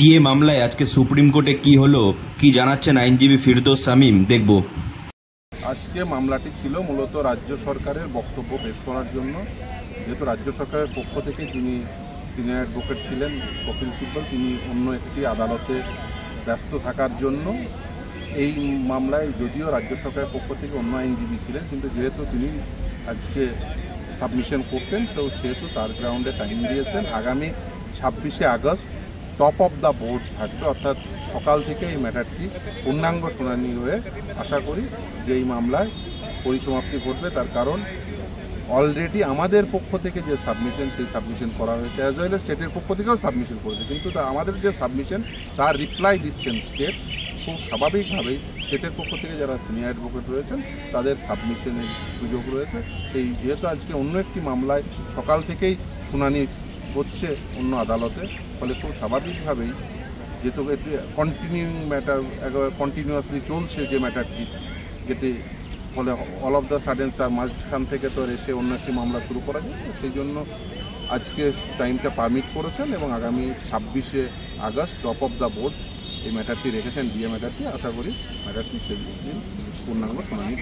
DA মামলায় আজকে supreme কোর্টে কি হলো, কি জানাচ্ছেন আইনজীবী ফিরদৌস শামীম, দেখব। আজকে মামলাটি ছিল মূলত রাজ্য সরকারের বক্তব্য পেশ করার জন্য। যেহেতু রাজ্য সরকারের পক্ষ থেকে যিনি সিনিয়র অ্যাডভোকেট ছিলেন কপিল সিব্বল, তিনি অন্য একটি আদালতে ব্যস্ত থাকার জন্য এই মামলায়, যদিও রাজ্য সরকারের পক্ষ থেকে অন্য আইনজীবী ছিলেন, কিন্তু যেহেতু তিনি আজকে সাবমিশন করতেন, তো সেহেতু তার গ্রাউন্ডে টাইম দিয়েছেন। আগামী 26শে August top of the board থাকবে, অর্থাৎ সকাল থেকে এই ম্যাটারটি পূর্ণাঙ্গ শুনানি হয়ে আশা করি যে এই মামলায় পরিসমাপ্তি ঘটবে। তার কারণ অলরেডি আমাদের পক্ষ থেকে যে সাবমিশন, সেই সাবমিশন করা হয়েছে, অ্যাজ ওয়েল এজ স্টেটের পক্ষ থেকেও সাবমিশন করেছে, কিন্তু আমাদের যে সাবমিশন তার রিপ্লাই দিচ্ছেন স্টেট। খুব স্বাভাবিকভাবেই স্টেটের পক্ষ থেকে যারা সিনিয়র অ্যাডভোকেট রয়েছেন তাদের সাবমিশনের সুযোগ রয়েছে। সেই যেহেতু আজকে অন্য একটি মামলায় সকাল থেকেই শুনানি হচ্ছে অন্য আদালতে, ফলে খুব স্বাভাবিকভাবেই যেহেতু কন্টিনিউইং ম্যাটার, কন্টিনিউয়াসলি চলছে যে ম্যাটারটি, যেটি ফলে অল অফ দ্য সাডেন তার মাঝখান থেকে তো এসে অন্য একটি মামলা শুরু করা যায়, সেই জন্য আজকে টাইমটা পারমিট করেছেন এবং আগামী 26শে August top of the board এই ম্যাটারটি রেখেছেন, ডিএ ম্যাটারটি। আশা করি ম্যাটারটি সেই দিন পূর্ণাঙ্গ শুনানি।